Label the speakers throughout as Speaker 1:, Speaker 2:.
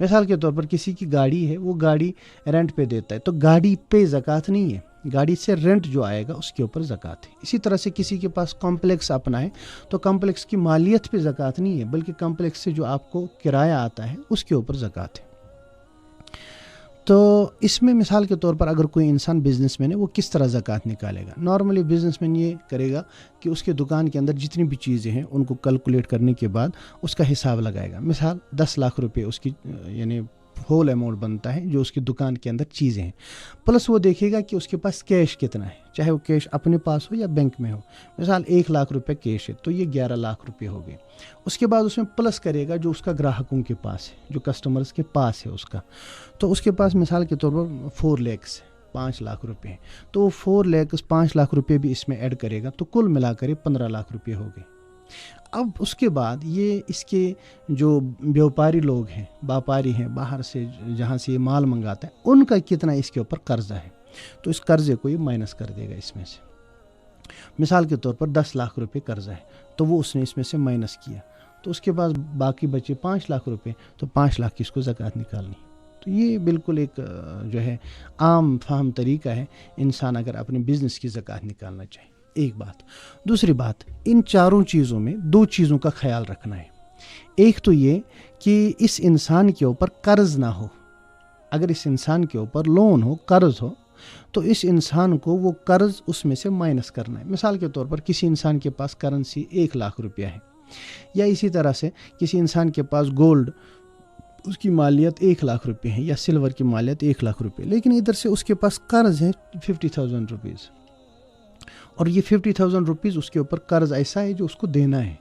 Speaker 1: مثال کے طور پر کسی کی گاڑی ہے، وہ گاڑی رینٹ پہ دیتا ہے، تو گاڑی پہ زکوٰۃ نہیں ہے، گاڑی سے رینٹ جو آئے گا اس کے اوپر زکوٰۃ ہے۔ اسی طرح سے کسی کے پاس کمپلیکس اپنا ہے تو کمپلیکس کی مالیت پہ زکوٰۃ نہیں ہے، بلکہ کمپلیکس سے جو آپ کو کرایہ آتا ہے اس کے اوپر زکوٰۃ ہے۔ تو اس میں مثال کے طور پر اگر کوئی انسان بزنس مین ہے، وہ کس طرح زکوٰۃ نکالے گا؟ نارملی بزنس مین یہ کرے گا کہ اس کے دکان کے اندر جتنی بھی چیزیں ہیں ان کو کیلکولیٹ کرنے کے بعد اس کا حساب لگائے گا۔ مثال 10 لاکھ روپے اس کی یعنی ہول اماؤنٹ بنتا ہے جو اس کی دکان کے اندر چیزیں ہیں، پلس وہ دیکھے گا کہ اس کے پاس کیش کتنا ہے، چاہے وہ کیش اپنے پاس ہو یا بینک میں ہو۔ مثال 1 لاکھ روپے کیش ہے تو یہ 11 لاکھ روپے ہو گئے۔ اس کے بعد اس میں پلس کرے گا جو اس کا گراہکوں کے پاس ہے، جو کسٹمرز کے پاس ہے اس کا، تو اس کے پاس مثال کے طور پر 4 لیکس 5 لاکھ روپے ہیں، تو وہ 4 لیکس 5 لاکھ روپے بھی اس میں ایڈ کرے گا، تو کل ملا کر 15 لاکھ روپے ہو گئے۔ اب اس کے بعد یہ اس کے جو بیوپاری لوگ ہیں، باپاری ہیں، باہر سے جہاں سے یہ مال منگاتا ہے، ان کا کتنا اس کے اوپر قرضہ ہے، تو اس قرضے کو یہ مائنس کر دے گا اس میں سے۔ مثال کے طور پر 10 لاکھ روپے قرضہ ہے تو وہ اس نے اس میں سے مائنس کیا، تو اس کے بعد باقی بچے 5 لاکھ روپے، تو 5 لاکھ کی اس کو زکوٰۃ نکالنی۔ تو یہ بالکل ایک جو ہے عام فہم طریقہ ہے انسان اگر اپنے بزنس کی زکوٰۃ نکالنا چاہے۔ ایک بات، دوسری بات، ان چاروں چیزوں میں 2 چیزوں کا خیال رکھنا ہے۔ ایک تو یہ کہ اس انسان کے اوپر قرض نہ ہو، اگر اس انسان کے اوپر لون ہو، قرض ہو، تو اس انسان کو وہ قرض اس میں سے مائنس کرنا ہے۔ مثال کے طور پر کسی انسان کے پاس کرنسی 1 لاکھ روپیہ ہے، یا اسی طرح سے کسی انسان کے پاس گولڈ اس کی مالیت 1 لاکھ روپے ہے، یا سلور کی مالیت 1 لاکھ روپے، لیکن ادھر سے اس کے پاس قرض ہے 50,000 روپیز، اور یہ 50,000 روپیز اس کے اوپر قرض ایسا ہے جو اس کو دینا ہے۔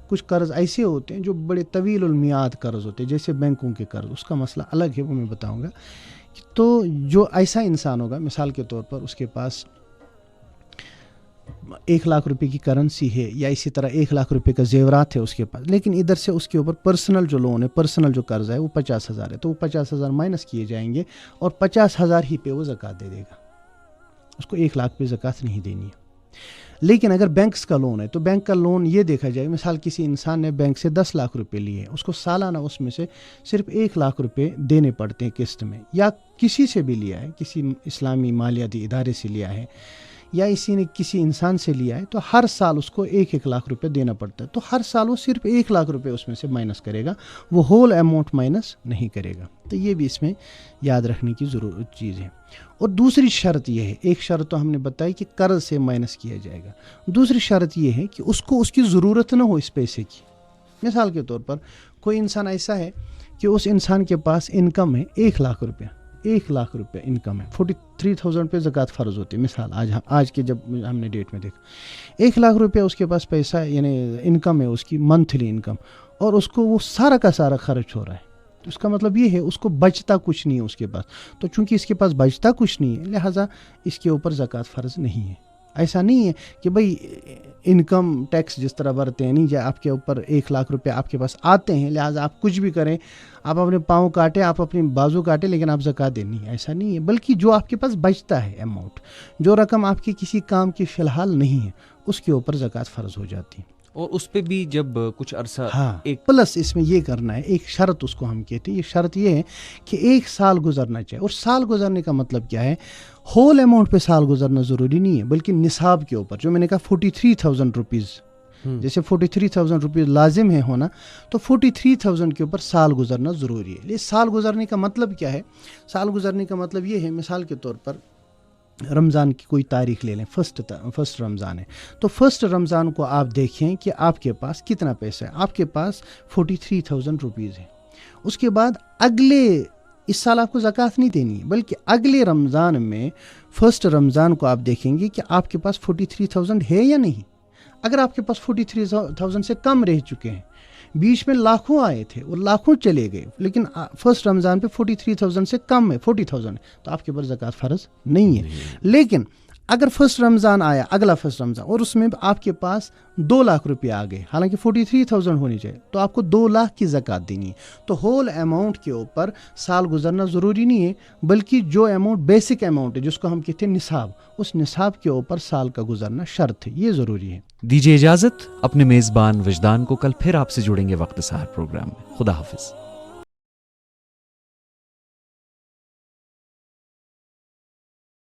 Speaker 1: کچھ قرض ایسے ہوتے ہیں جو بڑے طویل المیعاد قرض ہوتے ہیں، جیسے بینکوں کے قرض، اس کا مسئلہ الگ ہے، وہ میں بتاؤں گا۔ تو جو ایسا انسان ہوگا، مثال کے طور پر اس کے پاس 1 لاکھ روپے کی کرنسی ہے، یا اسی طرح 1 لاکھ روپے کا زیورات ہے اس کے پاس، لیکن ادھر سے اس کے اوپر پرسنل جو لون ہے، پرسنل جو قرض ہے وہ 50,000 ہے، تو وہ 50,000 مائنس کیے جائیں گے اور 50,000 ہی پہ وہ زکوٰۃ دے دے گا، اس کو 1 لاکھ پہ زکوٰۃ نہیں دینی ہے۔ لیکن اگر بینکس کا لون ہے تو بینک کا لون یہ دیکھا جائے، مثال کسی انسان نے بینک سے 10 لاکھ روپے لیے، اس کو سالانہ اس میں سے صرف 1 لاکھ روپے دینے پڑتے ہیں قسط میں، یا کسی سے بھی لیا ہے، کسی اسلامی مالیاتی ادارے سے لیا ہے، یا اسی نے کسی انسان سے لیا ہے، تو ہر سال اس کو 1 لاکھ روپے دینا پڑتا ہے، تو ہر سال وہ صرف 1 لاکھ روپے اس میں سے مائنس کرے گا، وہ ہول اماؤنٹ مائنس نہیں کرے گا۔ تو یہ بھی اس میں یاد رکھنے کی ضرورت چیز ہے۔ اور دوسری شرط یہ ہے، ایک شرط تو ہم نے بتائی کہ قرض سے مائنس کیا جائے گا، دوسری شرط یہ ہے کہ اس کو اس کی ضرورت نہ ہو اس پیسے کی۔ مثال کے طور پر کوئی انسان ایسا ہے کہ اس انسان کے پاس انکم ہے 1 لاکھ روپیہ، 1 لاکھ روپے انکم ہے، 43,000 پہ زکوٰۃ فرض ہوتی ہے، مثال آج کے جب ہم نے ڈیٹ میں دیکھا 1 لاکھ روپے اس کے پاس پیسہ ہے، یعنی انکم ہے اس کی منتھلی انکم، اور اس کو وہ سارا کا سارا خرچ ہو رہا ہے، تو اس کا مطلب یہ ہے اس کو بچتا کچھ نہیں ہے اس کے پاس، تو چونکہ اس کے پاس بچتا کچھ نہیں ہے لہٰذا اس کے اوپر زکوٰۃ فرض نہیں ہے۔ ایسا نہیں ہے کہ بھئی انکم ٹیکس جس طرح بھرتے ہیں، نہیں جائے آپ کے اوپر 1 لاکھ روپے آپ کے پاس آتے ہیں لہٰذا آپ کچھ بھی کریں، آپ اپنے پاؤں کاٹیں، آپ اپنی بازو کاٹیں، لیکن آپ زکوٰۃ دیں، نہیں، ایسا نہیں ہے، بلکہ جو آپ کے پاس بچتا ہے اماؤنٹ، جو رقم آپ کی کسی کام کی فی الحال نہیں ہے، اس کے اوپر زکوٰۃ فرض ہو جاتی ہے۔
Speaker 2: اور اس پہ بھی جب کچھ عرصہ
Speaker 1: ایک پلس اس میں یہ کرنا ہے، ایک شرط اس کو ہم کہتے ہیں، یہ شرط یہ ہے کہ 1 سال گزرنا چاہیے، اور سال گزرنے کا مطلب کیا ہے؟ ہول اماؤنٹ پہ سال گزرنا ضروری نہیں ہے، بلکہ نصاب کے اوپر، جو میں نے کہا 43,000 روپیز، جیسے 43,000 روپیز لازم ہے ہونا، تو 43,000 کے اوپر سال گزرنا ضروری ہے۔ یہ سال گزرنے کا مطلب کیا ہے؟ سال گزرنے کا مطلب یہ ہے، مثال کے طور پر رمضان کی کوئی تاریخ لے لیں، فرسٹ رمضان ہے، تو فرسٹ رمضان کو آپ دیکھیں کہ آپ کے پاس کتنا پیسہ ہے، آپ کے پاس 43,000 روپیز ہے۔ اس کے بعد اگلے اس سال آپ کو زکوٰۃ نہیں دینی ہے، بلکہ اگلے رمضان میں فرسٹ رمضان کو آپ دیکھیں گے کہ آپ کے پاس 43,000 ہے یا نہیں۔ اگر آپ کے پاس 43,000 سے کم رہ چکے ہیں، بیچ میں لاکھوں آئے تھے اور لاکھوں چلے گئے، لیکن فرسٹ رمضان پہ 43,000 سے کم ہے، 40,000 ہے، تو آپ کے اوپر زکوٰۃ فرض نہیں ہے۔ لیکن اگر فرسٹ رمضان آیا، اگلا فرسٹ رمضان، اور اس میں آپ کے پاس 2 لاکھ روپے آ گئے، حالانکہ 43,000 ہونی چاہیے، تو آپ کو 2 لاکھ کی زکوٰۃ دینی ہے۔ تو ہول اماؤنٹ کے اوپر سال گزرنا ضروری نہیں ہے، بلکہ جو اماؤنٹ بیسک اماؤنٹ ہے جس کو ہم کہتے ہیں نصاب، اس نصاب کے اوپر سال کا گزرنا شرط ہے، یہ ضروری ہے۔
Speaker 2: دیجیے اجازت، اپنے میزبان وجدان کو کل پھر آپ سے جڑیں گے وقت سحر پروگرام میں۔ خدا حافظ۔